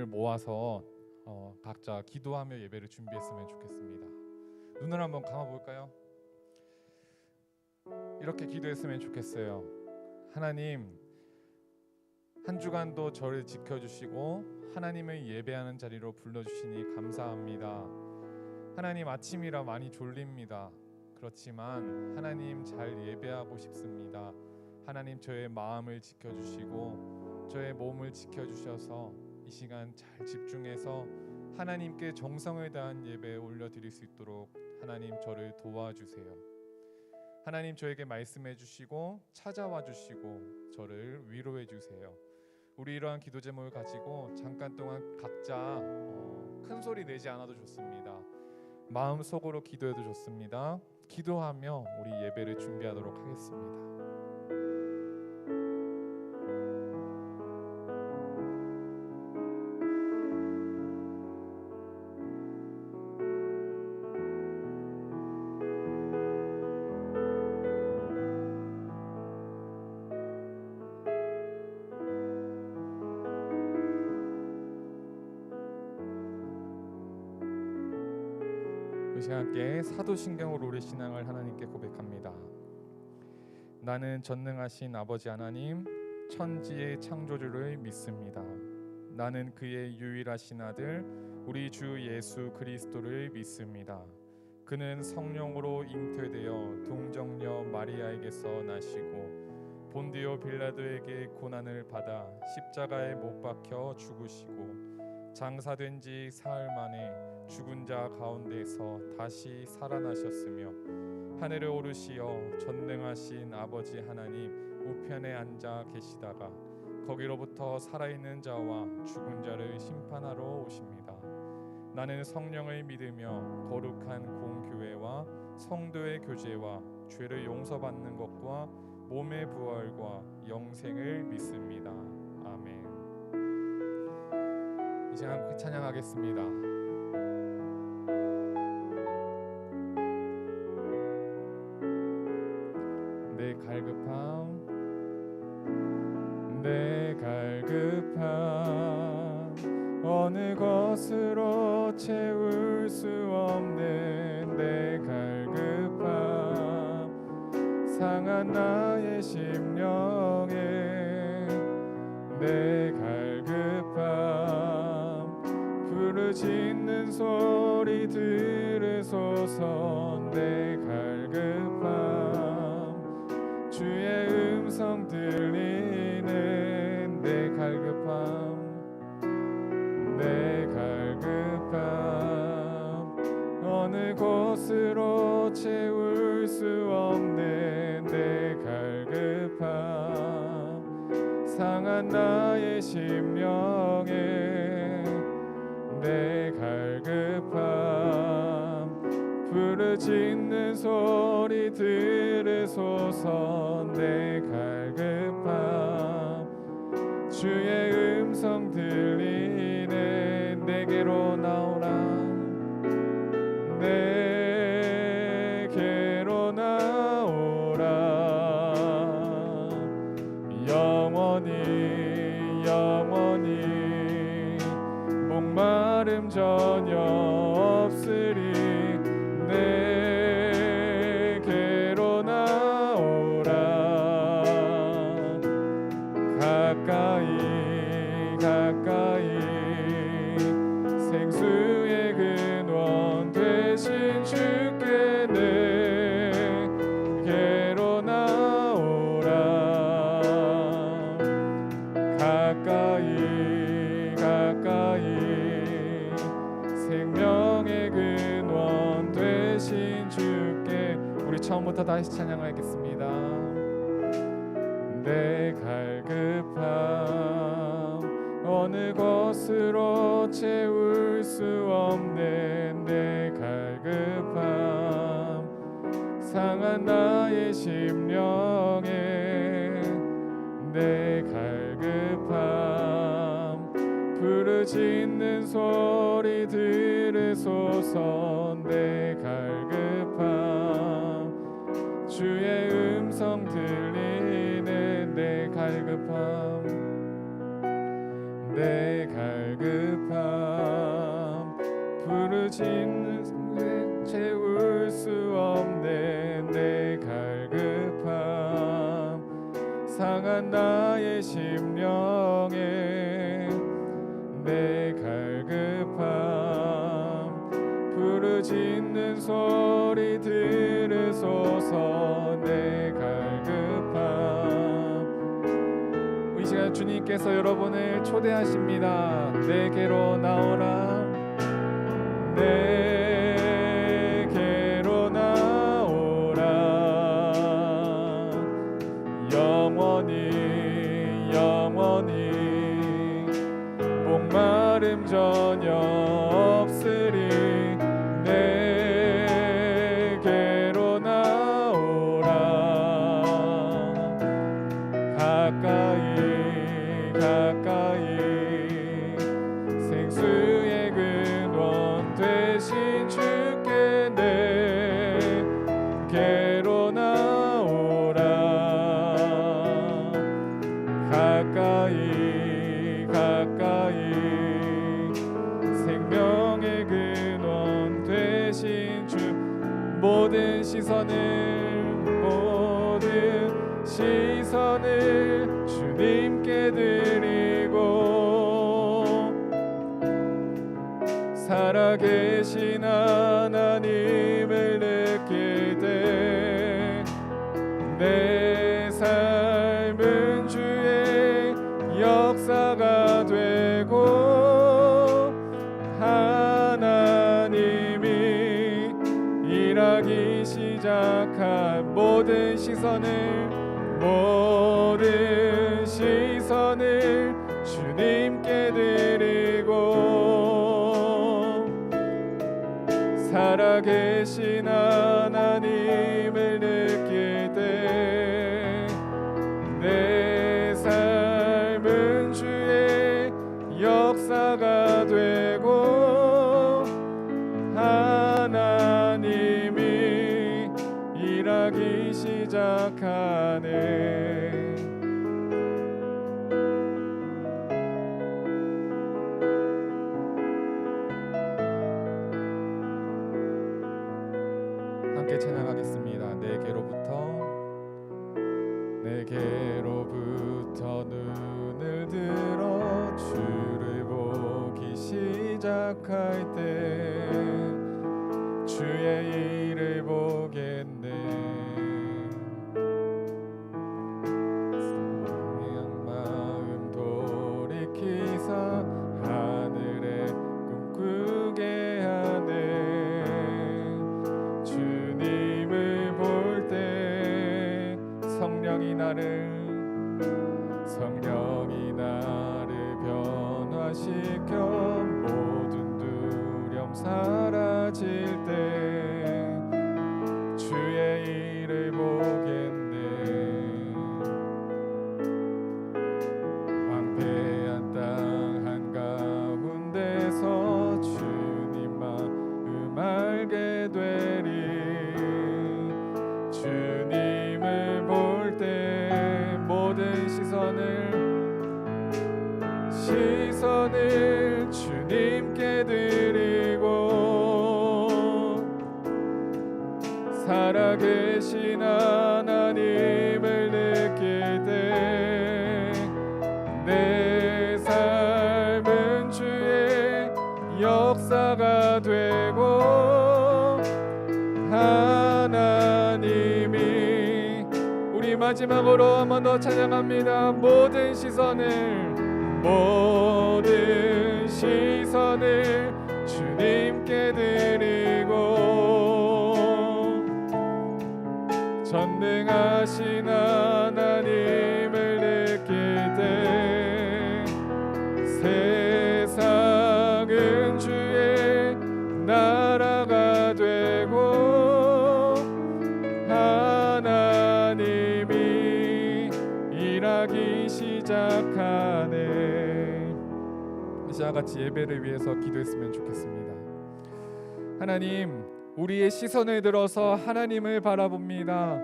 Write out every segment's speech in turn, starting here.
마음을 모아서 각자 기도하며 예배를 준비했으면 좋겠습니다. 눈을 한번 감아볼까요? 이렇게 기도했으면 좋겠어요. 하나님, 한 주간도 저를 지켜주시고 하나님을 예배하는 자리로 불러주시니 감사합니다. 하나님, 아침이라 많이 졸립니다. 그렇지만 하나님 잘 예배하고 싶습니다. 하나님, 저의 마음을 지켜주시고 저의 몸을 지켜주셔서 이 시간 잘 집중해서 하나님께 정성을 다한 예배 올려드릴 수 있도록 하나님 저를 도와주세요. 하나님, 저에게 말씀해 주시고 찾아와 주시고 저를 위로해 주세요. 우리 이러한 기도 제목을 가지고 잠깐 동안 각자 큰 소리 내지 않아도 좋습니다. 마음속으로 기도해도 좋습니다. 기도하며 우리 예배를 준비하도록 하겠습니다. 이 시간 함께 사도신경으로 우리 신앙을 하나님께 고백합니다. 나는 전능하신 아버지 하나님, 천지의 창조주를 믿습니다. 나는 그의 유일하신 아들 우리 주 예수 그리스도를 믿습니다. 그는 성령으로 잉태되어 동정녀 마리아에게서 나시고 본디오 빌라도에게 고난을 받아 십자가에 못 박혀 죽으시고 장사된 지 사흘 만에 죽은 자 가운데서 다시 살아나셨으며 하늘에 오르시어 전능하신 아버지 하나님 우편에 앉아 계시다가 거기로부터 살아있는 자와 죽은 자를 심판하러 오십니다. 나는 성령을 믿으며 거룩한 공교회와 성도의 교제와 죄를 용서받는 것과 몸의 부활과 영생을 믿습니다. 아멘. 이 시간 찬양하겠습니다. 내 갈급함 어느 것으로 채울 수 없는 내 갈급함 상한 나의 심령에 내 갈급함 부르짖는 소리 들으소서 내 갈급함 주의 음성 들리는 내 갈급함 내 갈급함 어느 곳으로 채울 수 없는 내 갈급함 상한 나의 심령에 내 갈급함 부르짖는 소리 들으소서 내 갈급함 주의 음성 들리네 내게로 나오라 내게로 나오라 영원히 목마름 전혀 없으리 내게로 나오라 가까이 생수의 근원 되신 주께 내게로 나오라 가까이 생명의 근원 되신 주께 우리 처음부터 다시 찬양하겠습니다. 내 갈급함 어느 것으로 채울 수 없는 내 갈급함 상한 나의 심령에 내 갈급함 부르짖는 소리 들으소서 내 갈급함 주의 음성 들리는 내 갈급함 내 갈급함 부르짖는 채울 수 없네. 내 갈급함 상한 나의 심령에 내 갈급함 부르짖는 소리 들으소서. 내 갈급함 이 시간 주님께서 여러분을 초대하십니다. 내게로 나오라. 내게로 나오라. 영원히 영원히 목마름 전혀 없으리. 내게로 나오라. 가까이 가까이 생수의 근원 되신 주께 내게로 나오라. 가까이 가까이 생명의 근원 되신 주. 모든 시선을 주님께 드리고 살아계신 하나님을 느낄 때 내 삶은 주의 역사가 되고 하나님이 일하기 시작한 모든 시선을 주님께 드리고 살아계신 하나님을 느낄 때 내 삶은 주의 역사가 되고 하나님이 일하기 시작하네. 함께 찬양하겠습니다. 내게로부터 눈을 들어 주를 보기 시작할 때 주의 일을 보겠네. 마음 돌이키사 하늘에 꿈꾸게 하네. 주님을 볼 때 성령이 나를 변화시켜 모든 두려움 사라질 때 주의 일을 보겠네. 황폐한 땅 한가운데서 주님 마음 알게 되리. 주님을 볼 때 모든 시선을 주님께 드리고 살아계신 하나님을 느낄 때 내 삶은 주의 역사가 되고 하나님이 우리 마지막으로 한 번 더 찬양합니다. 모든 시선을 주님께 드리고 전능하신 하나님을 느낄 때 세상은 주의 나라가 되고 하나님이 일하기 시작하네. 이 시간 같이 예배를 위해서 기도했으면 좋겠습니다. 하나님, 우리의 시선을 들어서 하나님을 바라봅니다.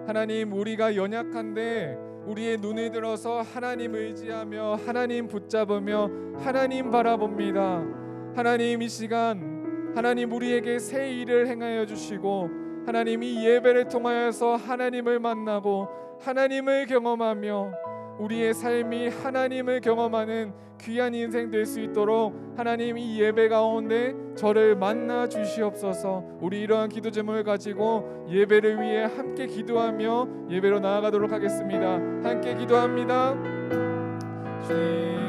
하나님, 우리가 연약한데 우리의 눈을 들어서 하나님 의지하며 하나님 붙잡으며 하나님 바라봅니다. 하나님, 이 시간 하나님 우리에게 새 일을 행하여 주시고 하나님 이 예배를 통하여서 하나님을 만나고 하나님을 경험하며 우리의 삶이 하나님을 경험하는 귀한 인생 될 수 있도록 하나님 이 예배 가운데 저를 만나 주시옵소서. 우리 이러한 기도 제목을 가지고 예배를 위해 함께 기도하며 예배로 나아가도록 하겠습니다. 함께 기도합니다. 주님,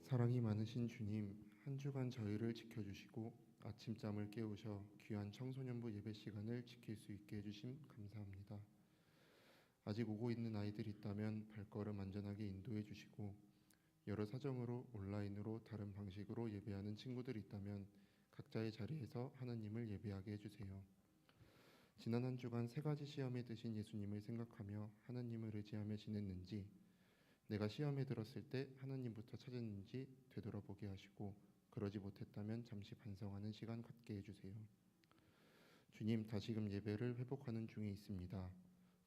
사랑이 많으신 주님, 한 주간 저희를 지켜주시고 아침잠을 깨우셔 귀한 청소년부 예배 시간을 지킬 수 있게 해주심 감사합니다. 아직 오고 있는 아이들이 있다면 발걸음 안전하게 인도해 주시고 여러 사정으로 온라인으로 다른 방식으로 예배하는 친구들이 있다면 각자의 자리에서 하나님을 예배하게 해주세요. 지난 한 주간 세 가지 시험에 드신 예수님을 생각하며 하나님을 의지하며 지냈는지, 내가 시험에 들었을 때 하나님부터 찾았는지 되돌아보게 하시고 그러지 못했다면 잠시 반성하는 시간 갖게 해주세요. 주님, 다시금 예배를 회복하는 중에 있습니다.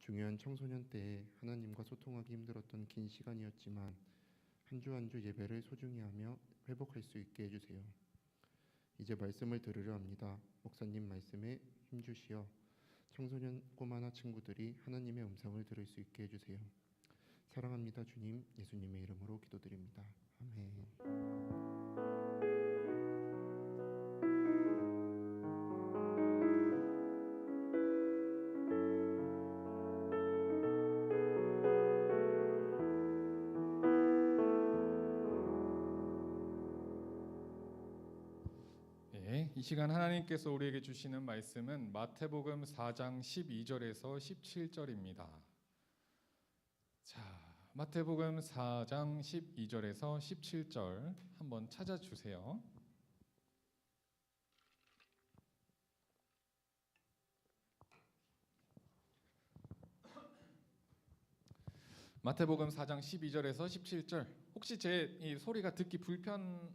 중요한 청소년 때에 하나님과 소통하기 힘들었던 긴 시간이었지만 한 주 한 주 예배를 소중히 하며 회복할 수 있게 해주세요. 이제 말씀을 들으려 합니다. 목사님 말씀에 힘주시어 청소년 꼬마나 친구들이 하나님의 음성을 들을 수 있게 해주세요. 사랑합니다 주님, 예수님의 이름으로 기도드립니다. 아멘. 이 시간 하나님께서 우리에게 주시는 말씀은 마태복음 4장 12절에서 17절입니다. 자, 마태복음 4장 12절에서 17절 한번 찾아주세요. 마태복음 4장 12절에서 17절. 혹시 제 이 소리가 듣기 불편하진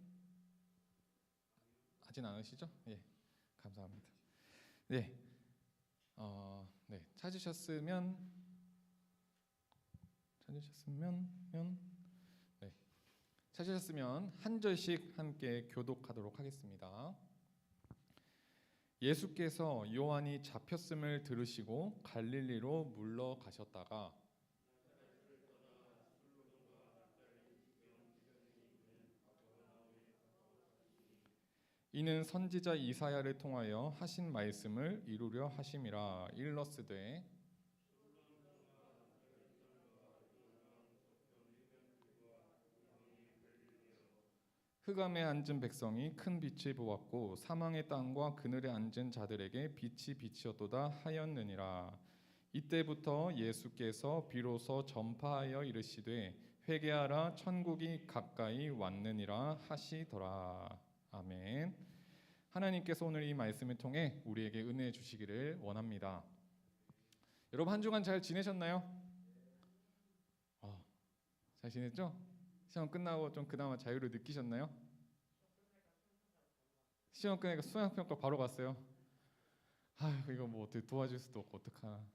않으시죠? 예, 감사합니다. 네, 네, 찾으셨으면 네, 찾으셨으면 한 절씩 함께 교독하도록 하겠습니다. 예수께서 요한이 잡혔음을 들으시고 갈릴리로 물러가셨다가 이는 선지자 이사야를 통하여 하신 말씀을 이루려 하심이라. 일러스되 흑암에 앉은 백성이 큰 빛을 보았고 사망의 땅과 그늘에 앉은 자들에게 빛이 비치었도다 하였느니라. 이때부터 예수께서 비로소 전파하여 이르시되 회개하라, 천국이 가까이 왔느니라 하시더라. 아멘. 하나님께서 오늘 이 말씀을 통해 우리에게 은혜 주시기를 원합니다. 여러분, 한 주간 잘 지내셨나요? 잘 지냈죠? 시험 끝나고 좀 그나마 자유를 느끼셨나요? 시험 끝나니까 수학평가 바로 갔어요. 이거 뭐 어떻게 도와줄 수도 없고 어떡하나.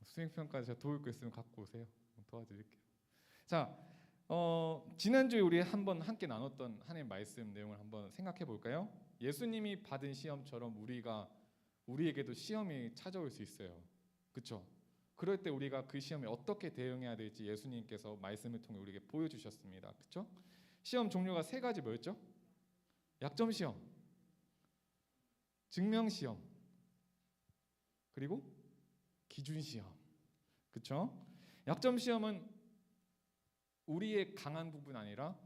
수행평가 제가 도울 거 있으면 갖고 오세요. 도와드릴게요. 자, 지난주에 우리 한번 함께 나눴던 하나님의 말씀 내용을 한번 생각해 볼까요? 예수님이 받은 시험처럼 우리에게도 시험이 찾아올 수 있어요. 그렇죠? 그럴 때 우리가 그 시험에 어떻게 대응해야 될지 예수님께서 말씀을 통해 우리에게 보여주셨습니다. 그렇죠? 시험 종류가 세 가지 뭐였죠? 약점 시험, 증명 시험, 그리고 기준 시험. 그렇죠? 약점 시험은 우리의 강한 부분 아니라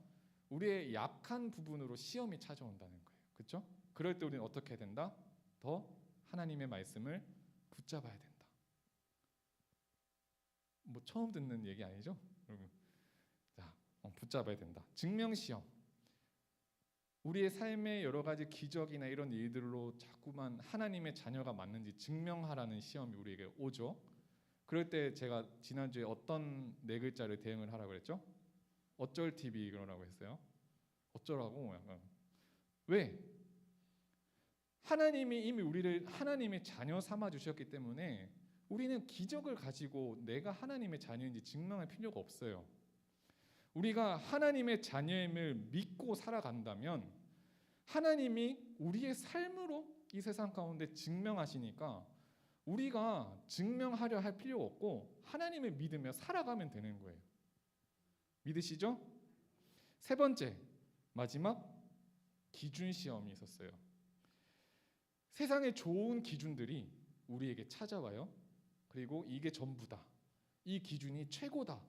우리의 약한 부분으로 시험이 찾아온다는 거예요. 그렇죠? 그럴 때 우리는 어떻게 해야 된다? 더 하나님의 말씀을 붙잡아야 된다. 뭐 처음 듣는 얘기 아니죠? 여러분. 자, 붙잡아야 된다. 증명 시험. 우리의 삶의 여러 가지 기적이나 이런 일들로 자꾸만 하나님의 자녀가 맞는지 증명하라는 시험이 우리에게 오죠. 그럴 때 제가 지난주에 어떤 네 글자를 대응을 하라고 그랬죠? 어쩔 TV 그러라고 했어요. 어쩌라고? 약간. 왜? 하나님이 이미 우리를 하나님의 자녀 삼아 주셨기 때문에 우리는 기적을 가지고 내가 하나님의 자녀인지 증명할 필요가 없어요. 우리가 하나님의 자녀임을 믿고 살아간다면 하나님이 우리의 삶으로 이 세상 가운데 증명하시니까 우리가 증명하려 할 필요가 없고 하나님을 믿으며 살아가면 되는 거예요. 믿으시죠? 세 번째, 마지막 기준 시험이 있었어요. 세상의 좋은 기준들이 우리에게 찾아와요. 그리고 이게 전부다. 이 기준이 최고다.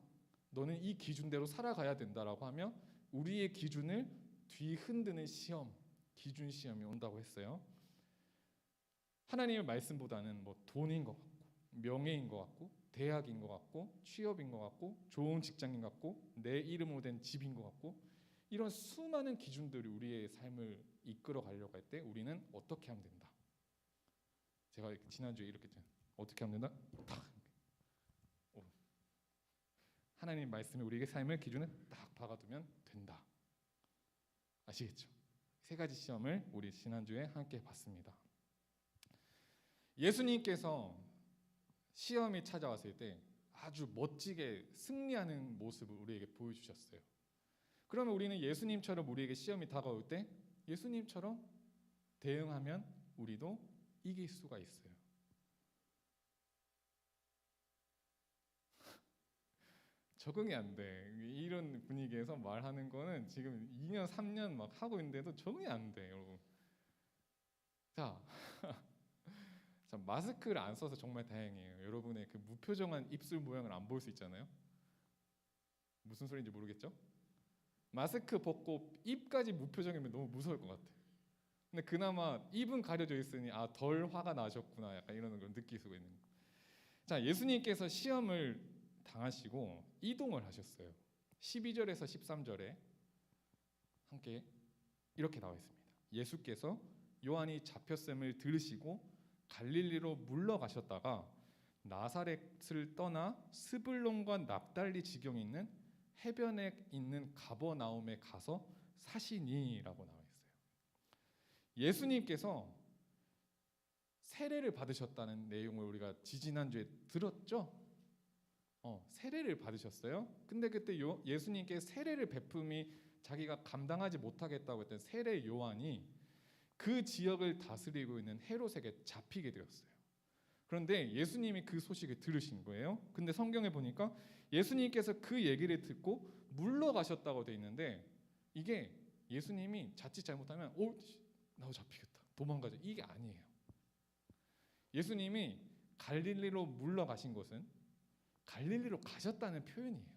너는 이 기준대로 살아가야 된다라고 하며 우리의 기준을 뒤흔드는 시험, 기준 시험이 온다고 했어요. 하나님의 말씀보다는 뭐 돈인 것 같고 명예인 것 같고 대학인 것 같고 취업인 것 같고 좋은 직장인 것 같고 내 이름으로 된 집인 것 같고 이런 수많은 기준들이 우리의 삶을 이끌어 가려고 할 때 우리는 어떻게 하면 된다. 제가 지난주에 이렇게 어떻게 하면 된다? 딱 하나님 말씀이 우리에게 삶의 기준을 딱 박아두면 된다. 아시겠죠? 세 가지 시험을 우리 지난주에 함께 봤습니다. 예수님께서 시험이 찾아왔을 때 아주 멋지게 승리하는 모습을 우리에게 보여주셨어요. 그러면 우리는 예수님처럼 우리에게 시험이 다가올 때 예수님처럼 대응하면 우리도 이길 수가 있어요. 적응이 안 돼. 이런 분위기에서 말하는 거는 지금 2년, 3년 막 하고 있는데도 적응이 안 돼, 여러분. 자, 마스크를 안 써서 정말 다행이에요. 여러분의 그 무표정한 입술 모양을 안 볼 수 있잖아요. 무슨 소리인지 모르겠죠? 마스크 벗고 입까지 무표정이면 너무 무서울 것 같아. 근데 그나마 입은 가려져 있으니 덜 화가 나셨구나, 약간 이런 걸 느낄 수가 있는 거예요. 자, 예수님께서 시험을 당하시고 이동을 하셨어요. 12절에서 13절에 함께 이렇게 나와 있습니다. 예수께서 요한이 잡혔음을 들으시고 갈릴리로 물러가셨다가 나사렛을 떠나 스불론과 납달리 지경에 있는 해변에 있는 가버나움에 가서 사시니라고 나와 있어요. 예수님께서 세례를 받으셨다는 내용을 우리가 지지난주에 들었죠? 세례를 받으셨어요. 근데 그때 예수님께 세례를 베품이 자기가 감당하지 못하겠다고 했던 세례 요한이 그 지역을 다스리고 있는 헤롯에게 잡히게 되었어요. 그런데 예수님이 그 소식을 들으신 거예요. 근데 성경에 보니까 예수님께서 그 얘기를 듣고 물러가셨다고 돼 있는데 이게 예수님이 자칫 잘못하면 나도 잡히겠다, 도망가자, 이게 아니에요. 예수님이 갈릴리로 물러가신 것은 갈릴리로 가셨다는 표현이에요.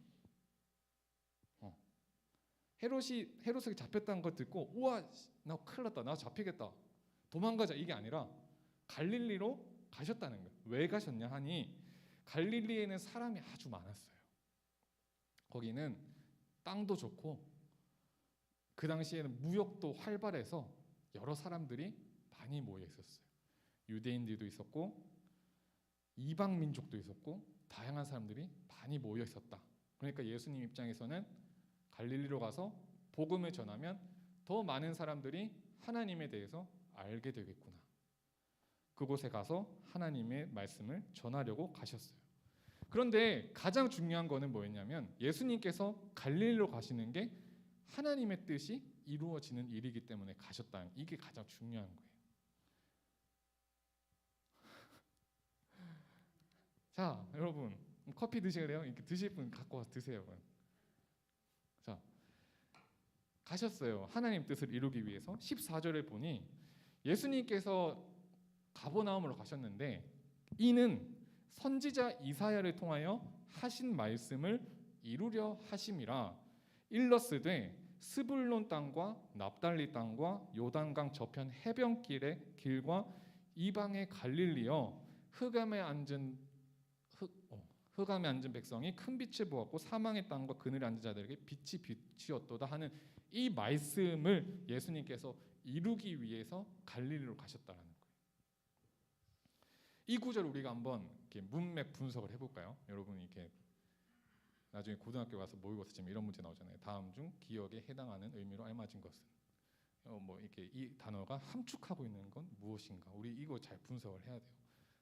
헤롯에게 잡혔다는 걸 듣고 우와, 나 큰일 났다, 나 잡히겠다, 도망가자, 이게 아니라 갈릴리로 가셨다는 거예요. 왜 가셨냐 하니 갈릴리에는 사람이 아주 많았어요. 거기는 땅도 좋고 그 당시에는 무역도 활발해서 여러 사람들이 많이 모여 있었어요. 유대인들도 있었고 이방 민족도 있었고 다양한 사람들이 많이 모여 있었다. 그러니까 예수님 입장에서는 갈릴리로 가서 복음을 전하면 더 많은 사람들이 하나님에 대해서 알게 되겠구나. 그곳에 가서 하나님의 말씀을 전하려고 가셨어요. 그런데 가장 중요한 거는 뭐였냐면 예수님께서 갈릴리로 가시는 게 하나님의 뜻이 이루어지는 일이기 때문에 가셨다는, 이게 가장 중요한 거예요. 자, 여러분 커피 드실래요? 이렇게 드실 분 갖고 와서 드세요. 자, 가셨어요. 하나님 뜻을 이루기 위해서. 14절에 보니 예수님께서 가버나움으로 가셨는데 이는 선지자 이사야를 통하여 하신 말씀을 이루려 하심이라. 일러스되 스불론 땅과 납달리 땅과 요단강 저편 해변길의 길과 이방의 갈릴리여 흑암에 앉은 백성이 큰 빛을 보았고 사망의 땅과 그늘에 앉은 자들에게 빛이 비치었도다 하는 이 말씀을 예수님께서 이루기 위해서 갈릴리로 가셨다라는 거예요. 이 구절을 우리가 한번 이렇게 문맥 분석을 해볼까요? 여러분 이렇게 나중에 고등학교 가서 모의고사 지금 이런 문제 나오잖아요. 다음 중 기억에 해당하는 의미로 알맞은 것은 뭐 이렇게 이 단어가 함축하고 있는 건 무엇인가? 우리 이거 잘 분석을 해야 돼요.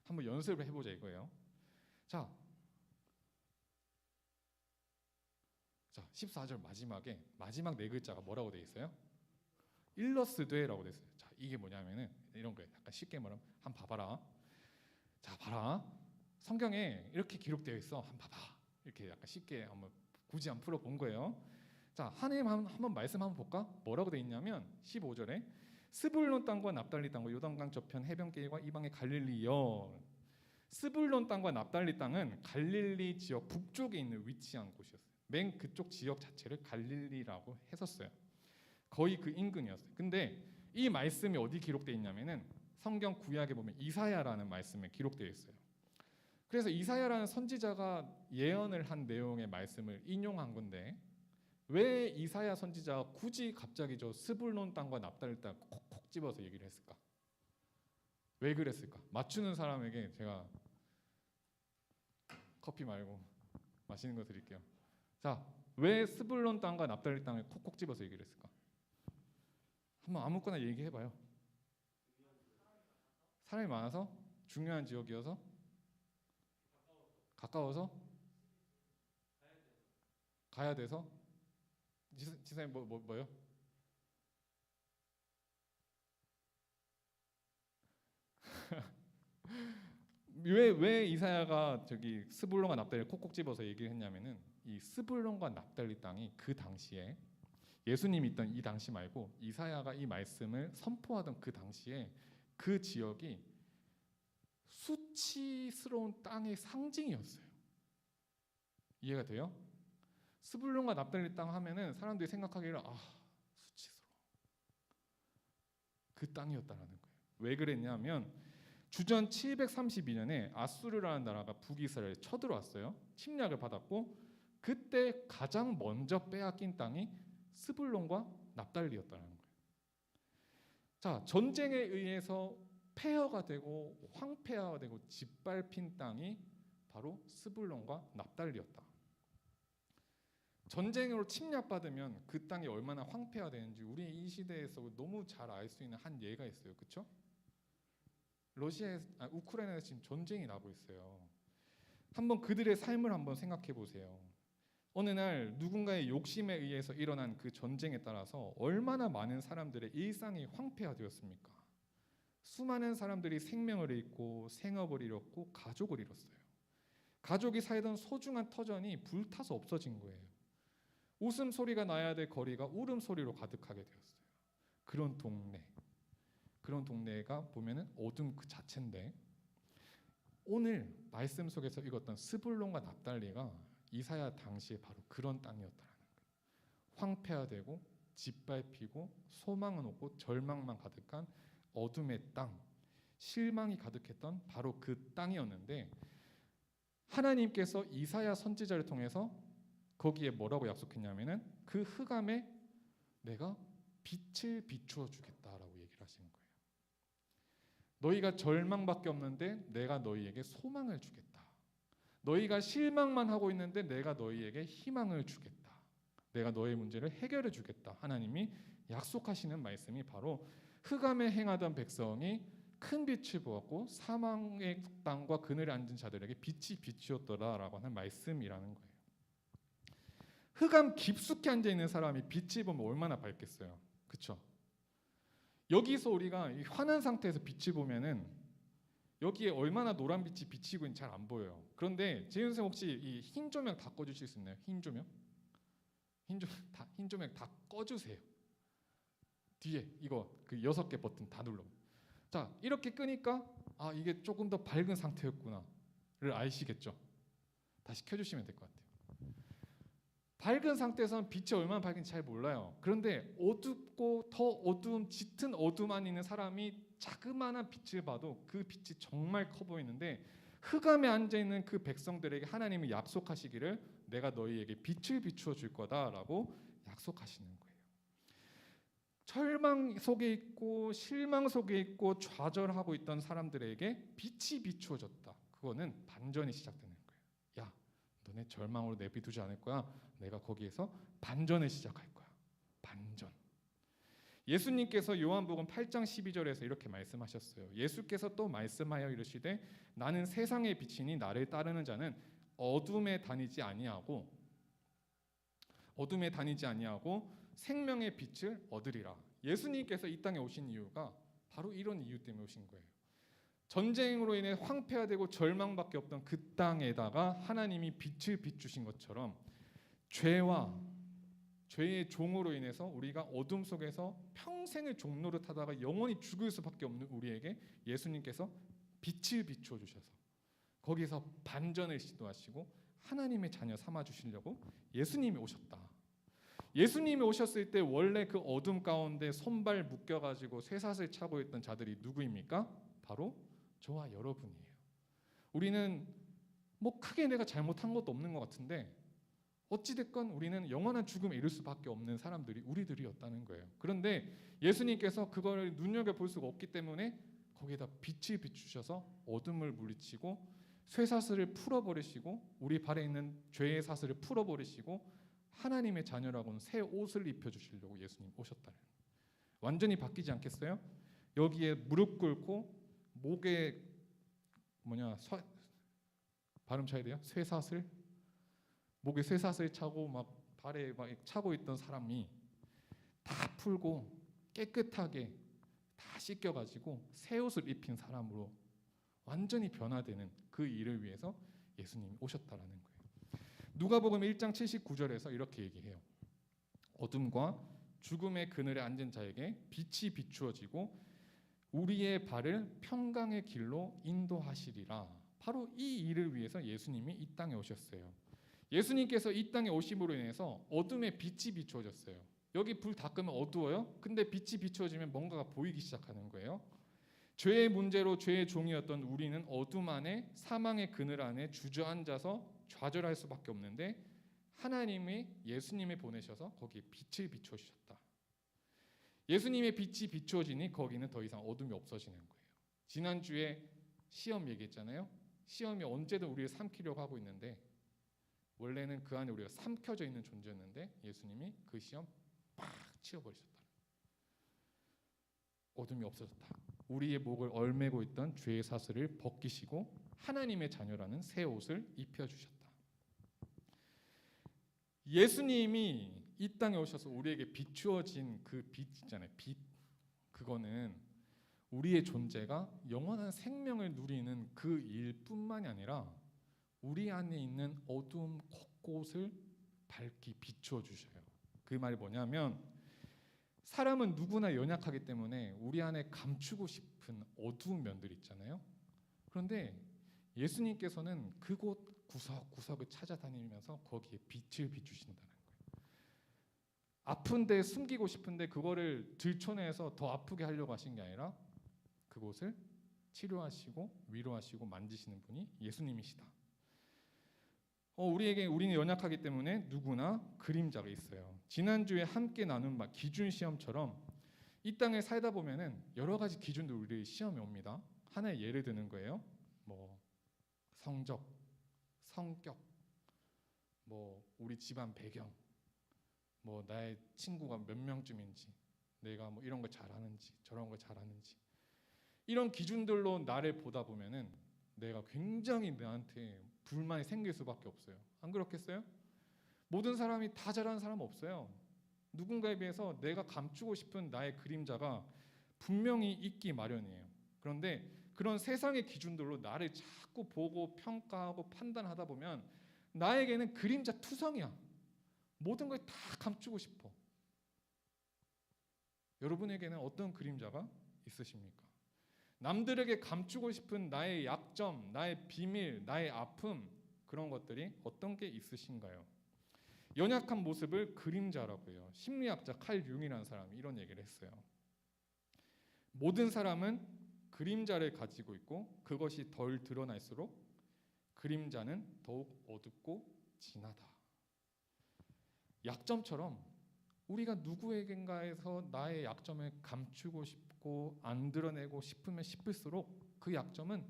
한번 연습을 해보자 이거예요. 자 14절 마지막에 마지막 네 글자가 뭐라고 돼 있어요? 일러스되라고 돼 있어요. 자 이게 뭐냐면은 이런 거예요. 약간 쉽게 말하면 한번 봐봐라. 자 봐라. 성경에 이렇게 기록되어 있어. 한번 봐봐. 이렇게 약간 쉽게 한번 굳이 한번 풀어본 거예요. 자 하나님 한번 말씀 한번 볼까? 뭐라고 돼 있냐면 15절에 스불론 땅과 납달리 땅과 요단강 저편 해변길과 이방의 갈릴리여. 스불론 땅과 납달리 땅은 갈릴리 지역 북쪽에 있는 위치한 곳이었어요. 맨 그쪽 지역 자체를 갈릴리라고 했었어요. 거의 그 인근이었어요. 근데 이 말씀이 어디 기록되어 있냐면은 성경 구약에 보면 이사야라는 말씀에 기록되어 있어요. 그래서 이사야라는 선지자가 예언을 한 내용의 말씀을 인용한 건데 왜 이사야 선지자가 굳이 갑자기 저 스불론 땅과 납달리 땅 콕콕 집어서 얘기를 했을까? 왜 그랬을까? 맞추는 사람에게 제가 커피 말고 맛있는 거 드릴게요. 자, 왜 스불론 땅과 납달리 땅을 콕콕 집어서 얘기를 했을까? 한번 아무거나 얘기해봐요. 사람이 많아서? 중요한 지역이어서? 가까워서? 가야 돼서? 지사님 뭐요? 왜 이사야가 저기 스불론과 납달리를 콕콕 집어서 얘기를 했냐면은 이 스불론과 납달리 땅이 그 당시에 예수님이 있던 이 당시 말고 이사야가 이 말씀을 선포하던 그 당시에 그 지역이 수치스러운 땅의 상징이었어요. 이해가 돼요? 스불론과 납달리 땅 하면은 사람들이 생각하기를 수치스러워. 그 땅이었다라는 거예요. 왜 그랬냐면 주전 732년에 아수르라는 나라가 북이스라엘에 쳐들어왔어요. 침략을 받았고 그때 가장 먼저 빼앗긴 땅이 스불론과 납달리였다는 거예요. 자, 전쟁에 의해서 폐허가 되고 황폐화가 되고 짓밟힌 땅이 바로 스불론과 납달리였다. 전쟁으로 침략받으면 그 땅이 얼마나 황폐화되는지 우리 이 시대에서 너무 잘 알 수 있는 한 예가 있어요. 그렇죠? 우크라이나에서 지금 전쟁이 나고 있어요. 한번 그들의 삶을 한번 생각해 보세요. 어느 날 누군가의 욕심에 의해서 일어난 그 전쟁에 따라서 얼마나 많은 사람들의 일상이 황폐화되었습니까? 수많은 사람들이 생명을 잃고 생업을 잃었고 가족을 잃었어요. 가족이 살던 소중한 터전이 불타서 없어진 거예요. 웃음소리가 나야 될 거리가 울음소리로 가득하게 되었어요. 그런 동네가 보면은 어둠 그 자체인데 오늘 말씀 속에서 읽었던 스불론과 납달리가 이사야 당시에 바로 그런 땅이었다는 거예요. 황폐화되고 짓밟히고 소망은 없고 절망만 가득한 어둠의 땅, 실망이 가득했던 바로 그 땅이었는데 하나님께서 이사야 선지자를 통해서 거기에 뭐라고 약속했냐면은 그 흑암에 내가 빛을 비추어 주겠다라고 얘기를 하시는 거예요. 너희가 절망밖에 없는데 내가 너희에게 소망을 주겠다. 너희가 실망만 하고 있는데 내가 너희에게 희망을 주겠다. 내가 너의 문제를 해결해 주겠다. 하나님이 약속하시는 말씀이 바로 흑암에 행하던 백성이 큰 빛을 보았고 사망의 땅과 그늘에 앉은 자들에게 빛이 비추었더라라고 하는 말씀이라는 거예요. 흑암 깊숙이 앉아 있는 사람이 빛을 보면 얼마나 밝겠어요. 그렇죠? 여기서 우리가 환한 상태에서 빛을 보면은 여기에 얼마나 노란 빛이 비치고 있는지 잘 안 보여요. 그런데 재윤 쌤 혹시 이 흰 조명 다 꺼주실 수 있나요? 흰 조명 다 꺼주세요. 뒤에 이거 그 6개 버튼 다 눌러. 자 이렇게 끄니까 이게 조금 더 밝은 상태였구나를 아시겠죠? 다시 켜주시면 될 것 같아요. 밝은 상태에서는 빛이 얼마나 밝은지 잘 몰라요. 그런데 어둡고 더 어두운 짙은 어둠 안에 있는 사람이 자그마한 빛을 봐도 그 빛이 정말 커 보이는데 흑암에 앉아 있는 그 백성들에게 하나님이 약속하시기를 내가 너희에게 빛을 비추어 줄 거다라고 약속하시는 거예요. 절망 속에 있고 실망 속에 있고 좌절하고 있던 사람들에게 빛이 비추어졌다. 그거는 반전이 시작되는 거예요. 야, 너네 절망으로 내비두지 않을 거야. 내가 거기에서 반전을 시작할 거야. 반전. 예수님께서 요한복음 8장 12절에서 이렇게 말씀하셨어요. 예수께서 또 말씀하여 이르시되 나는 세상의 빛이니 나를 따르는 자는 어둠에 다니지 아니하고 생명의 빛을 얻으리라. 예수님께서 이 땅에 오신 이유가 바로 이런 이유 때문에 오신 거예요. 전쟁으로 인해 황폐화되고 절망밖에 없던 그 땅에다가 하나님이 빛을 비추신 것처럼 죄의 종으로 인해서 우리가 어둠 속에서 평생을 종노릇 하다가 영원히 죽을 수밖에 없는 우리에게 예수님께서 빛을 비추어 주셔서 거기서 반전을 시도하시고 하나님의 자녀 삼아 주시려고 예수님이 오셨다. 예수님이 오셨을 때 원래 그 어둠 가운데 손발 묶여가지고 쇠사슬 차고 있던 자들이 누구입니까? 바로 저와 여러분이에요. 우리는 뭐 크게 내가 잘못한 것도 없는 것 같은데 어찌됐건 우리는 영원한 죽음에 이를 수밖에 없는 사람들이 우리들이었다는 거예요. 그런데 예수님께서 그걸 눈여겨볼 수가 없기 때문에 거기에다 빛을 비추셔서 어둠을 물리치고 쇠사슬을 풀어버리시고 우리 발에 있는 죄의 사슬을 풀어버리시고 하나님의 자녀라고는 새 옷을 입혀주시려고 예수님 오셨다는 거예요. 완전히 바뀌지 않겠어요? 여기에 무릎 꿇고 목에 발음 차야 돼요? 쇠사슬? 목에 쇠사슬 차고 막 발에 막 차고 있던 사람이 다 풀고 깨끗하게 다 씻겨가지고 새 옷을 입힌 사람으로 완전히 변화되는 그 일을 위해서 예수님이 오셨다라는 거예요. 누가복음 1장 79절에서 이렇게 얘기해요. 어둠과 죽음의 그늘에 앉은 자에게 빛이 비추어지고 우리의 발을 평강의 길로 인도하시리라. 바로 이 일을 위해서 예수님이 이 땅에 오셨어요. 예수님께서 이 땅에 오심으로 인해서 어둠에 빛이 비추어졌어요. 여기 불 다 끄면 어두워요. 근데 빛이 비추어지면 뭔가가 보이기 시작하는 거예요. 죄의 문제로 죄의 종이었던 우리는 어둠 안에 사망의 그늘 안에 주저앉아서 좌절할 수밖에 없는데 하나님이 예수님을 보내셔서 거기에 빛을 비추어 주셨다. 예수님의 빛이 비추어지니 거기는 더 이상 어둠이 없어지는 거예요. 지난주에 시험 얘기했잖아요. 시험이 언제든 우리를 삼키려고 하고 있는데 원래는 그 안에 우리가 삼켜져 있는 존재였는데 예수님이 그 시험 팍 치워버리셨다. 어둠이 없어졌다. 우리의 목을 얼매고 있던 죄의 사슬을 벗기시고 하나님의 자녀라는 새 옷을 입혀주셨다. 예수님이 이 땅에 오셔서 우리에게 비추어진 그 빛 있잖아요. 빛. 그거는 우리의 존재가 영원한 생명을 누리는 그 일뿐만이 아니라 우리 안에 있는 어두움 곳곳을 밝히 비추어 주셔요. 그 말이 뭐냐면 사람은 누구나 연약하기 때문에 우리 안에 감추고 싶은 어두운 면들이 있잖아요. 그런데 예수님께서는 그곳 구석구석을 찾아다니면서 거기에 빛을 비추신다는 거예요. 아픈데 숨기고 싶은데 그거를 들춰내서 더 아프게 하려고 하신 게 아니라 그곳을 치료하시고 위로하시고 만지시는 분이 예수님이시다. 우리는 연약하기 때문에 누구나 그림자가 있어요. 지난주에 함께 나눈 기준 시험처럼 이 땅에 살다 보면은 여러 가지 기준도 우리 시험이 옵니다. 하나의 예를 드는 거예요. 성적, 성격, 우리 집안 배경, 나의 친구가 몇 명쯤인지, 내가 이런 걸 잘하는지 저런 걸 잘하는지 이런 기준들로 나를 보다 보면은 내가 굉장히 나한테 불만이 생길 수밖에 없어요. 안 그렇겠어요? 모든 사람이 다 잘하는 사람은 없어요. 누군가에 비해서 내가 감추고 싶은 나의 그림자가 분명히 있기 마련이에요. 그런데 그런 세상의 기준들로 나를 자꾸 보고 평가하고 판단하다 보면 나에게는 그림자 투성이야. 모든 걸 다 감추고 싶어. 여러분에게는 어떤 그림자가 있으십니까? 남들에게 감추고 싶은 나의 약점, 나의 비밀, 나의 아픔 그런 것들이 어떤 게 있으신가요? 연약한 모습을 그림자라고 해요. 심리학자 칼 융이라는 사람이 이런 얘기를 했어요. 모든 사람은 그림자를 가지고 있고 그것이 덜 드러날수록 그림자는 더욱 어둡고 진하다. 약점처럼 우리가 누구에겐가에서 나의 약점을 감추고 싶고 안 드러내고 싶으면 싶을수록 그 약점은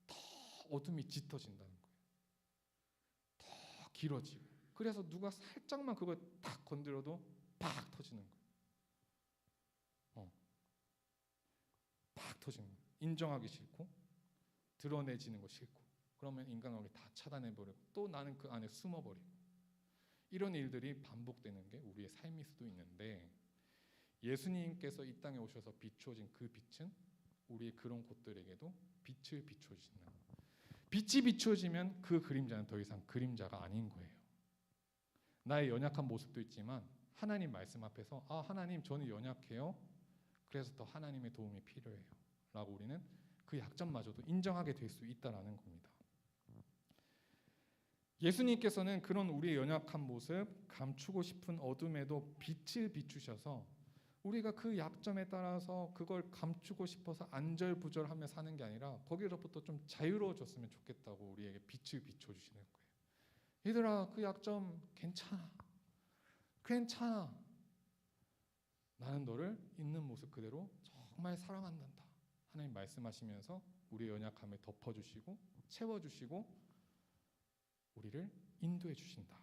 더 어둠이 짙어진다는 거예요. 더 길어지고. 그래서 누가 살짝만 그걸 딱 건드려도 팍 터지는 거예요. 팍 터지는 거예요. 인정하기 싫고 드러내지는 거 싫고 그러면 인간관계 다 차단해버리고 또 나는 그 안에 숨어버리고 이런 일들이 반복되는 게 우리의 삶일 수도 있는데 예수님께서 이 땅에 오셔서 비추어진 그 빛은 우리의 그런 곳들에게도 빛을 비춰주시는 거예요. 빛이 비춰지면 그 그림자는 더 이상 그림자가 아닌 거예요. 나의 연약한 모습도 있지만 하나님 말씀 앞에서 하나님 저는 연약해요. 그래서 더 하나님의 도움이 필요해요. 라고 우리는 그 약점마저도 인정하게 될 수 있다는 겁니다. 예수님께서는 그런 우리의 연약한 모습, 감추고 싶은 어둠에도 빛을 비추셔서 우리가 그 약점에 따라서 그걸 감추고 싶어서 안절부절하며 사는 게 아니라 거기로부터 좀 자유로워졌으면 좋겠다고 우리에게 빛을 비춰주시는 거예요. 얘들아 그 약점 괜찮아. 나는 너를 있는 모습 그대로 정말 사랑한단다. 하나님 말씀하시면서 우리의 연약함을 덮어주시고 채워주시고 우리를 인도해 주신다.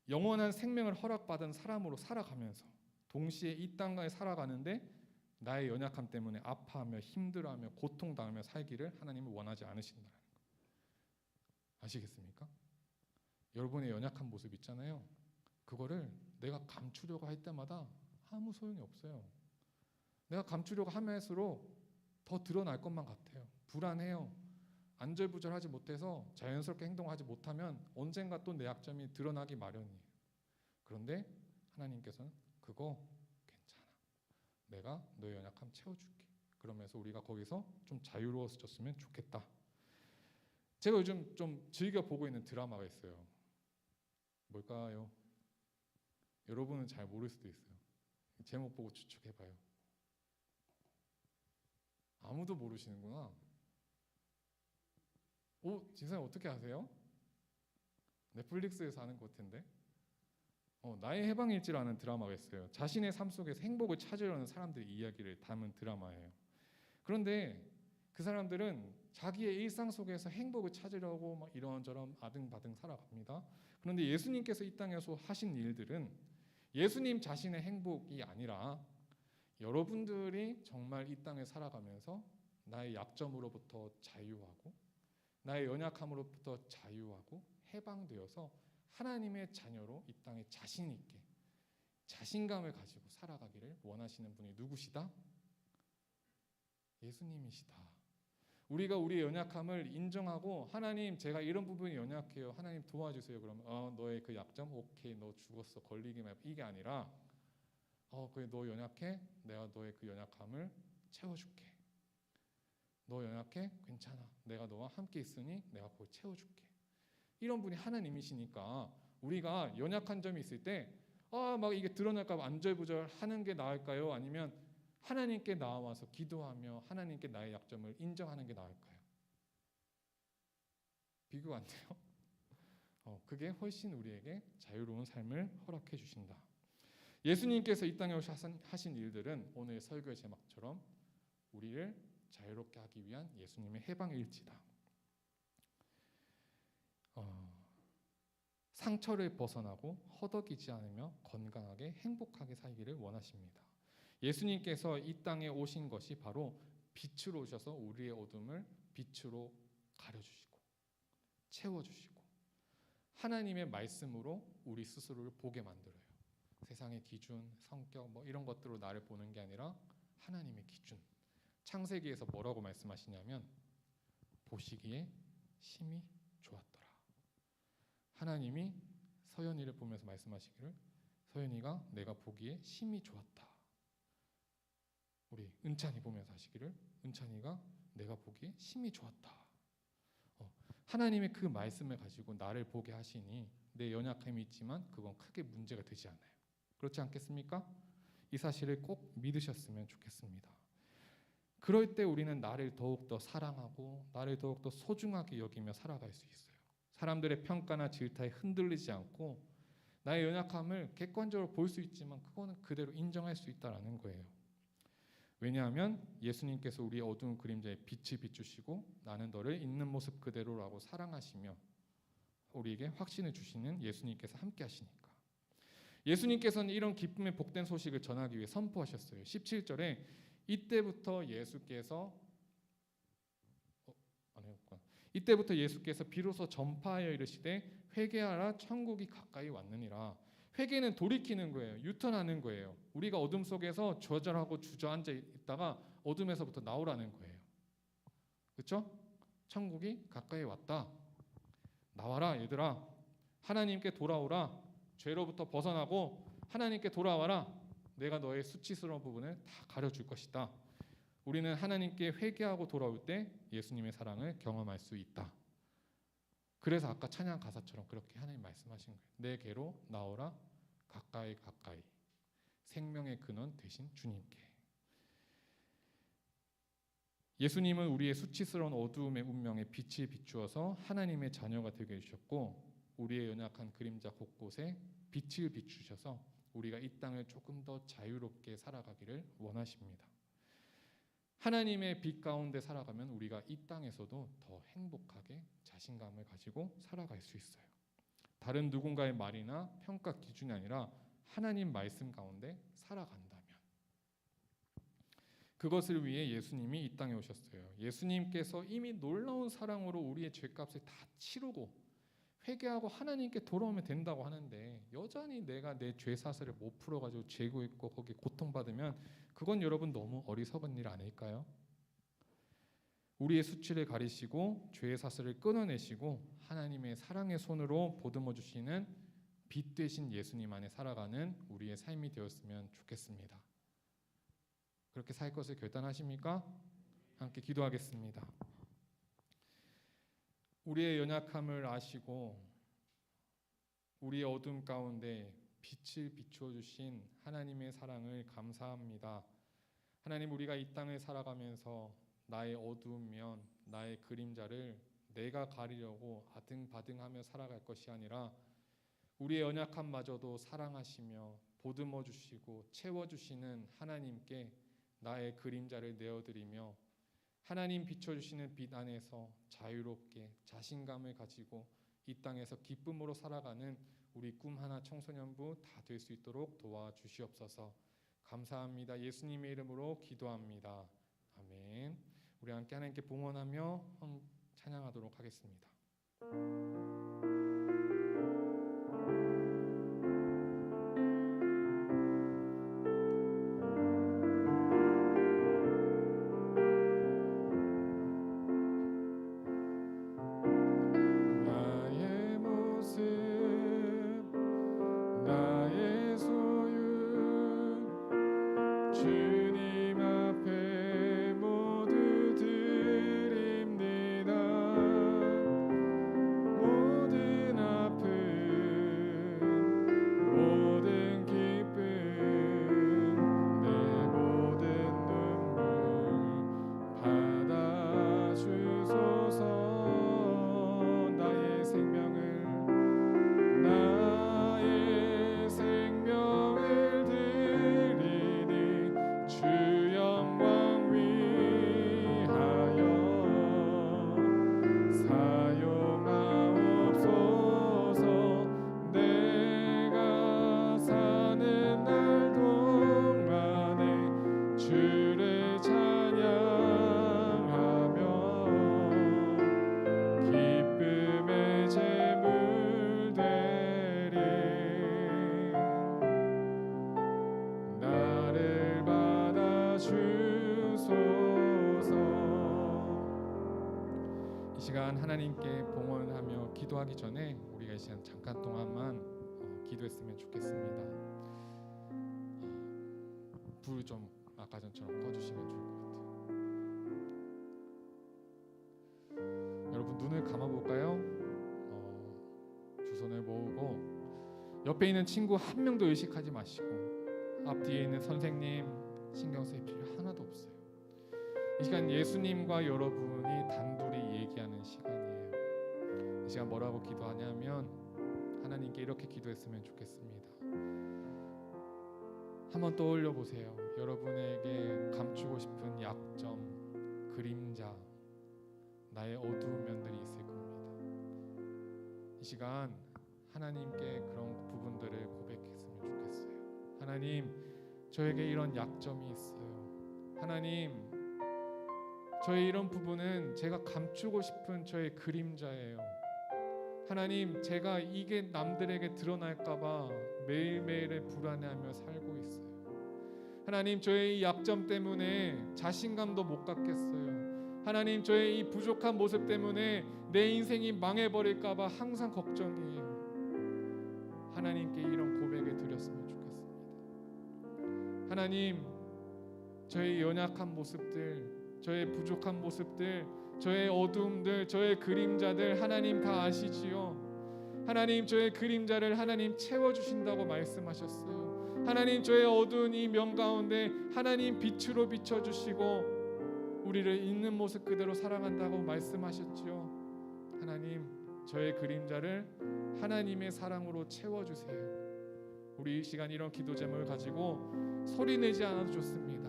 영원한 생명을 허락받은 사람으로 살아가면서 동시에 이 땅에 살아가는데 나의 연약함 때문에 아파하며 힘들어하며 고통당하며 살기를 하나님은 원하지 않으신다는 거예요. 아시겠습니까? 여러분의 연약한 모습 있잖아요. 그거를 내가 감추려고 할 때마다 아무 소용이 없어요. 내가 감추려고 하면서록 더 드러날 것만 같아요. 불안해요. 안절부절하지 못해서 자연스럽게 행동하지 못하면 언젠가 또 내 약점이 드러나기 마련이에요. 그런데 하나님께서는 그거 괜찮아. 내가 너의 연약함 채워줄게. 그러면서 우리가 거기서 좀 자유로워졌으면 좋겠다. 제가 요즘 좀 즐겨 보고 있는 드라마가 있어요. 뭘까요? 여러분은 잘 모를 수도 있어요. 제목 보고 추측해봐요. 아무도 모르시는구나. 진사님 어떻게 아세요? 넷플릭스에서 하는 것 같은데. 나의 해방일지라는 드라마가 있어요. 자신의 삶 속에서 행복을 찾으려는 사람들의 이야기를 담은 드라마예요. 그런데 그 사람들은 자기의 일상 속에서 행복을 찾으려고 막 이런저런 아등바등 살아갑니다. 그런데 예수님께서 이 땅에서 하신 일들은 예수님 자신의 행복이 아니라 여러분들이 정말 이 땅에 살아가면서 나의 약점으로부터 자유하고 나의 연약함으로부터 자유하고 해방되어서 하나님의 자녀로 이 땅에 자신 있게 자신감을 가지고 살아가기를 원하시는 분이 누구시다? 예수님이시다. 우리가 우리의 연약함을 인정하고 하나님 제가 이런 부분이 연약해요. 하나님 도와주세요. 그러면 너의 그 약점 오케이 너 죽었어 걸리기 말고 이게 아니라 그래 너 연약해 내가 너의 그 연약함을 채워줄게. 너 연약해 괜찮아 내가 너와 함께 있으니 내가 그걸 채워줄게. 이런 분이 하나님이시니까 우리가 연약한 점이 있을 때 막 이게 드러날까 봐 안절부절 하는 게 나을까요? 아니면 하나님께 나와서 기도하며 하나님께 나의 약점을 인정하는 게 나을까요? 비교가 안 돼요? 그게 훨씬 우리에게 자유로운 삶을 허락해 주신다. 예수님께서 이 땅에 하신 일들은 오늘 설교의 제목처럼 우리를 자유롭게 하기 위한 예수님의 해방일지다. 상처를 벗어나고 허덕이지 않으며 건강하게 행복하게 살기를 원하십니다. 예수님께서 이 땅에 오신 것이 바로 빛으로 오셔서 우리의 어둠을 빛으로 가려주시고 채워주시고 하나님의 말씀으로 우리 스스로를 보게 만들어요. 세상의 기준, 성격 이런 것들로 나를 보는 게 아니라 하나님의 기준. 창세기에서 뭐라고 말씀하시냐면 보시기에 심히 좋았더라. 하나님이 서연이를 보면서 말씀하시기를 서연이가 내가 보기에 심히 좋았다. 우리 은찬이 보면서 하시기를 은찬이가 내가 보기에 심히 좋았다. 하나님의 그 말씀을 가지고 나를 보게 하시니 내 연약함이 있지만 그건 크게 문제가 되지 않아요. 그렇지 않겠습니까? 이 사실을 꼭 믿으셨으면 좋겠습니다. 그럴 때 우리는 나를 더욱더 사랑하고 나를 더욱더 소중하게 여기며 살아갈 수 있어요. 사람들의 평가나 질타에 흔들리지 않고 나의 연약함을 객관적으로 볼 수 있지만 그거는 그대로 인정할 수 있다는 거예요. 왜냐하면 예수님께서 우리의 어두운 그림자에 빛을 비추시고 나는 너를 있는 모습 그대로라고 사랑하시며 우리에게 확신을 주시는 예수님께서 함께 하시니까. 예수님께서는 이런 기쁨의 복된 소식을 전하기 위해 선포하셨어요. 17절에 이때부터 예수께서 비로소 전파하여 이르시되 회개하라 천국이 가까이 왔느니라. 회개는 돌이키는 거예요. 유턴하는 거예요. 우리가 어둠 속에서 좌절하고 주저앉아 있다가 어둠에서부터 나오라는 거예요. 그렇죠? 천국이 가까이 왔다. 나와라 얘들아. 하나님께 돌아오라. 죄로부터 벗어나고 하나님께 돌아와라. 내가 너의 수치스러운 부분을 다 가려줄 것이다. 우리는 하나님께 회개하고 돌아올 때 예수님의 사랑을 경험할 수 있다. 그래서 아까 찬양 가사처럼 그렇게 하나님 말씀하신 거예요. 내게로 나오라 가까이 가까이 생명의 근원 되신 주님께. 예수님은 우리의 수치스러운 어두움의 운명에 빛을 비추어서 하나님의 자녀가 되게 해주셨고 우리의 연약한 그림자 곳곳에 빛을 비추셔서 우리가 이 땅을 조금 더 자유롭게 살아가기를 원하십니다. 하나님의 빛 가운데 살아가면 우리가 이 땅에서도 더 행복하게 자신감을 가지고 살아갈 수 있어요. 다른 누군가의 말이나 평가 기준이 아니라 하나님 말씀 가운데 살아간다면 그것을 위해 예수님이 이 땅에 오셨어요. 예수님께서 이미 놀라운 사랑으로 우리의 죄값을 다 치르고 회개하고 하나님께 돌아오면 된다고 하는데 여전히 내가 내 죄 사슬을 못 풀어가지고 죄고 있고 거기 고통받으면 그건 여러분 너무 어리석은 일 아닐까요? 우리의 수치를 가리시고 죄의 사슬을 끊어내시고 하나님의 사랑의 손으로 보듬어 주시는 빛 되신 예수님 안에 살아가는 우리의 삶이 되었으면 좋겠습니다. 그렇게 살 것을 결단하십니까? 함께 기도하겠습니다. 우리의 연약함을 아시고 우리의 어둠 가운데 빛을 비추어 주신 하나님의 사랑을 감사합니다. 하나님, 우리가 이 땅을 살아가면서 나의 어두운 면, 나의 그림자를 내가 가리려고 아등바등하며 살아갈 것이 아니라 우리의 연약함마저도 사랑하시며 보듬어 주시고 채워주시는 하나님께 나의 그림자를 내어드리며 하나님 비춰주시는 빛 안에서 자유롭게 자신감을 가지고 이 땅에서 기쁨으로 살아가는 우리 꿈 하나 청소년부 다 될 수 있도록 도와주시옵소서. 감사합니다. 예수님의 이름으로 기도합니다. 아멘. 우리 함께 하나님께 봉헌하며 찬양하도록 하겠습니다. 하나님께 봉헌하며 기도하기 전에 우리가 이 시간 잠깐 동안만 기도했으면 좋겠습니다. 불 좀 아까 전처럼 꺼주시면 좋을 것 같아요. 여러분 눈을 감아볼까요? 두 손을 모으고 옆에 있는 친구 한 명도 의식하지 마시고 앞뒤에 있는 선생님 신경 쓸 필요 하나도 없어요. 이 시간 예수님과 여러분이 단둘이 얘기하는 시간이에요. 이 시간 뭐라고 기도하냐면 하나님께 이렇게 기도했으면 좋겠습니다. 한번 떠올려 보세요. 여러분에게 감추고 싶은 약점, 그림자, 나의 어두운 면들이 있을 겁니다. 이 시간 하나님께 그런 부분들을 고백했으면 좋겠어요. 하나님, 저에게 이런 약점이 있어요. 하나님, 저의 이런 부분은 제가 감추고 싶은 저의 그림자예요. 하나님, 제가 이게 남들에게 드러날까봐 매일매일을 불안해하며 살고 있어요. 하나님, 저의 이 약점 때문에 자신감도 못 갖겠어요. 하나님, 저의 이 부족한 모습 때문에 내 인생이 망해버릴까봐 항상 걱정이에요. 하나님께 이런 고백을 드렸으면 좋겠습니다. 하나님, 저의 연약한 모습들, 저의 부족한 모습들, 저의 어두움들, 저의 그림자들 하나님 다 아시지요. 하나님, 저의 그림자를 하나님 채워주신다고 말씀하셨어요. 하나님, 저의 어두운 이 면 가운데 하나님 빛으로 비춰주시고 우리를 있는 모습 그대로 사랑한다고 말씀하셨지요. 하나님, 저의 그림자를 하나님의 사랑으로 채워주세요. 우리 이 시간 이런 기도 제목을 가지고 소리내지 않아도 좋습니다.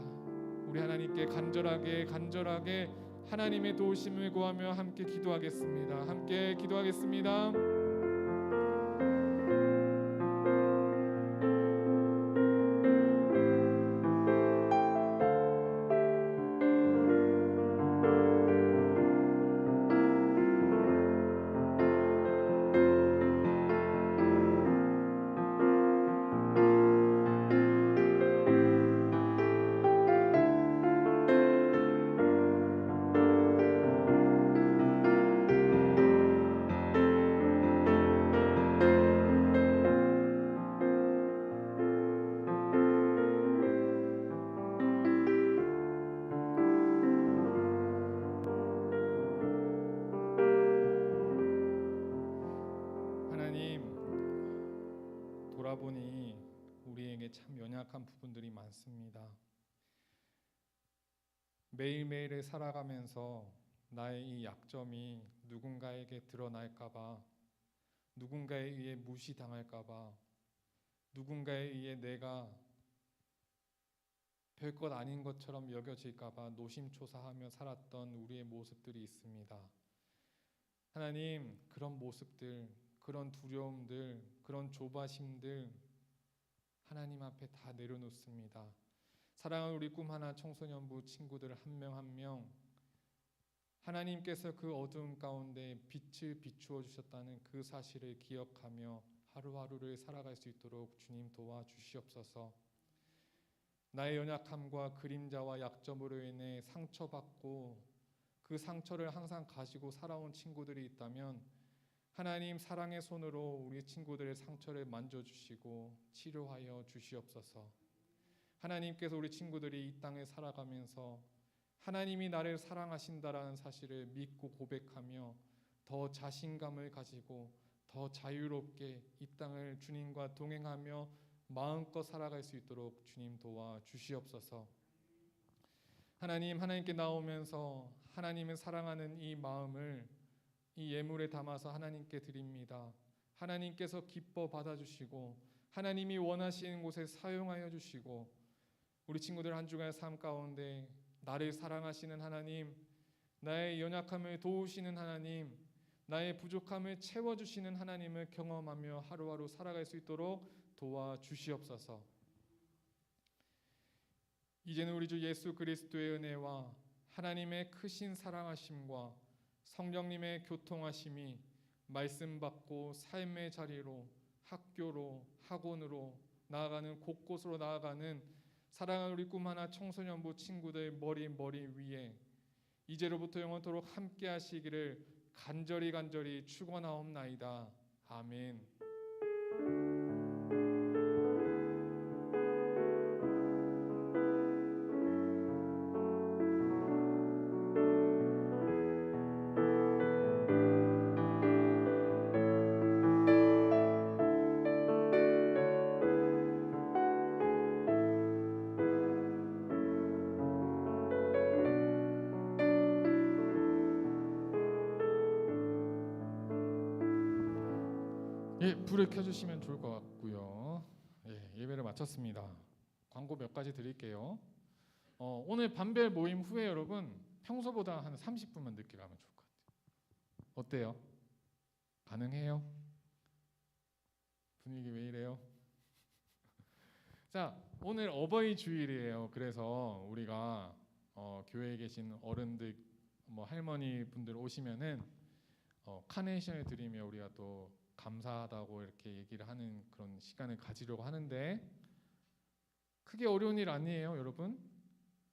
우리 하나님께 간절하게 하나님의 도우심을 구하며 함께 기도하겠습니다. 함께 기도하겠습니다. 돌아보니 우리에게 참 연약한 부분들이 많습니다. 매일매일을 살아가면서 나의 이 약점이 누군가에게 드러날까봐, 누군가에 의해 무시당할까봐, 누군가에 의해 내가 별것 아닌 것처럼 여겨질까봐 노심초사하며 살았던 우리의 모습들이 있습니다. 하나님, 그런 모습들, 그런 두려움들, 그런 조바심들 하나님 앞에 다 내려놓습니다. 사랑하는 우리 꿈하나 청소년부 친구들 한 명 한 명, 하나님께서 그 어두움 가운데 빛을 비추어 주셨다는 그 사실을 기억하며 하루하루를 살아갈 수 있도록 주님 도와주시옵소서. 나의 연약함과 그림자와 약점으로 인해 상처받고 그 상처를 항상 가지고 살아온 친구들이 있다면 하나님 사랑의 손으로 우리 친구들의 상처를 만져주시고 치료하여 주시옵소서. 하나님께서 우리 친구들이 이 땅에 살아가면서 하나님이 나를 사랑하신다라는 사실을 믿고 고백하며 더 자신감을 가지고 더 자유롭게 이 땅을 주님과 동행하며 마음껏 살아갈 수 있도록 주님 도와주시옵소서. 하나님, 하나님께 나오면서 하나님을 사랑하는 이 마음을 이 예물에 담아서 하나님께 드립니다. 하나님께서 기뻐 받아주시고 하나님이 원하시는 곳에 사용하여 주시고 우리 친구들 한 주간의 삶 가운데 나를 사랑하시는 하나님, 나의 연약함을 도우시는 하나님, 나의 부족함을 채워주시는 하나님을 경험하며 하루하루 살아갈 수 있도록 도와주시옵소서. 이제는 우리 주 예수 그리스도의 은혜와 하나님의 크신 사랑하심과 성령님의 교통하심이 말씀 받고 삶의 자리로, 학교로, 학원으로 나아가는 곳곳으로 나아가는 사랑하는 우리 꿈하나 청소년부 친구들 머리 위에 이제로부터 영원토록 함께 하시기를 간절히 축원하옵나이다. 아멘. 예, 불을 켜주시면 좋을 것 같고요. 예, 예배를 마쳤습니다. 광고 몇 가지 드릴게요. 오늘 반별 모임 후에 여러분 평소보다 한 30분만 늦게 가면 좋을 것 같아요. 어때요? 가능해요? 분위기 왜 이래요? 자, 오늘 어버이 주일이에요. 그래서 우리가 교회에 계신 어른들, 뭐 할머니 분들 오시면은 카네이션을 드리며 우리가 또 감사하다고 이렇게 얘기를 하는 그런 시간을 가지려고 하는데 크게 어려운 일 아니에요, 여러분.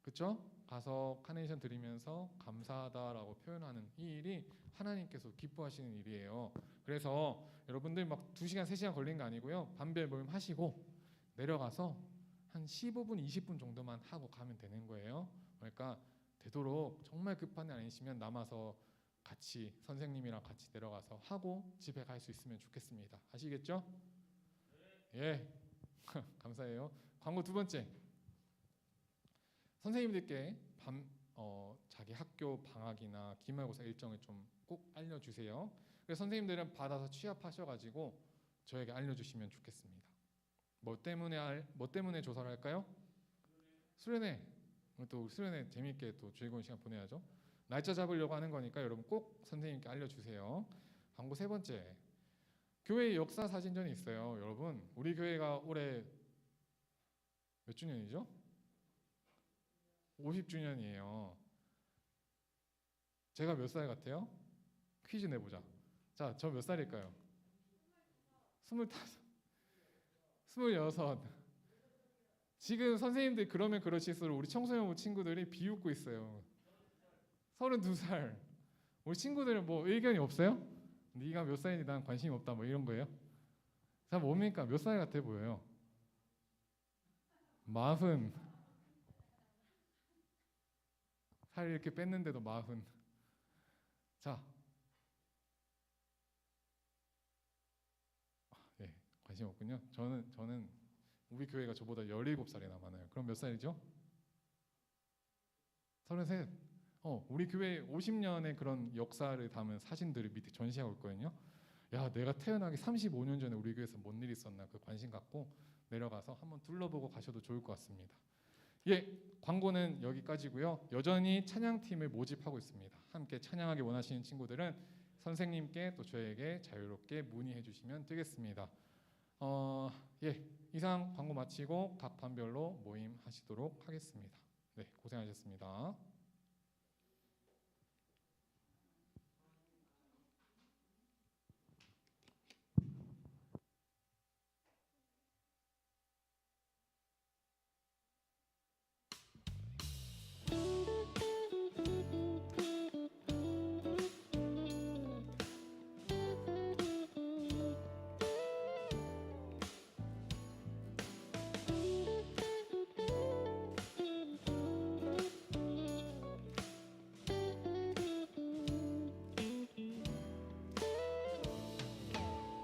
그렇죠? 가서 카네이션 드리면서 감사하다라고 표현하는 이 일이 하나님께서 기뻐하시는 일이에요. 그래서 여러분들 막 2시간, 3시간 걸린 거 아니고요. 반별 모임 하시고 내려가서 한 15분, 20분 정도만 하고 가면 되는 거예요. 그러니까 되도록 정말 급한 일 아니시면 남아서 같이 선생님이랑 같이 내려가서 하고 집에 갈 수 있으면 좋겠습니다. 아시겠죠? 예. 감사해요. 광고 두 번째. 선생님들께 자기 학교 방학이나 기말고사 일정을 좀 꼭 알려주세요. 그래서 선생님들은 받아서 취합하셔가지고 저에게 알려주시면 좋겠습니다. 뭐 때문에 조사를 할까요? 수련회. 또 수련회 재미있게 또 즐거운 시간 보내야죠. 날짜 잡으려고 하는 거니까 여러분 꼭 선생님께 알려주세요. 광고 세 번째. 교회 역사 사진전이 있어요. 여러분 우리 교회가 올해 몇 주년이죠? 50주년이에요. 제가 몇 살 같아요? 퀴즈 내보자. 자, 저 몇 살일까요? 25, 26. 지금 선생님들 그러면 그러실수록 우리 청소년부 친구들이 비웃고 있어요. 32살. 우리 친구들은 뭐 의견이 없어요? 네가 몇 살인지 난 관심이 없다 뭐 이런 거예요? 자, 뭡니까? 몇 살 같아 보여요? 40. 살 이렇게 뺐는데도 40. 자, 예, 관심 없군요. 저는 우리 교회가 저보다 17살이나 많아요. 그럼 몇 살이죠? 33. 우리 교회 50년의 그런 역사를 담은 사진들을 밑에 전시하고 있거든요. 야, 내가 태어나기 35년 전에 우리 교회에서 뭔 일이 있었나 그 관심 갖고 내려가서 한번 둘러보고 가셔도 좋을 것 같습니다. 예, 광고는 여기까지고요. 여전히 찬양팀을 모집하고 있습니다. 함께 찬양하기 원하시는 친구들은 선생님께 또 저에게 자유롭게 문의해 주시면 되겠습니다. 예, 이상 광고 마치고 각 반별로 모임하시도록 하겠습니다. 네, 고생하셨습니다.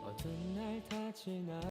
어떤 날 다 지나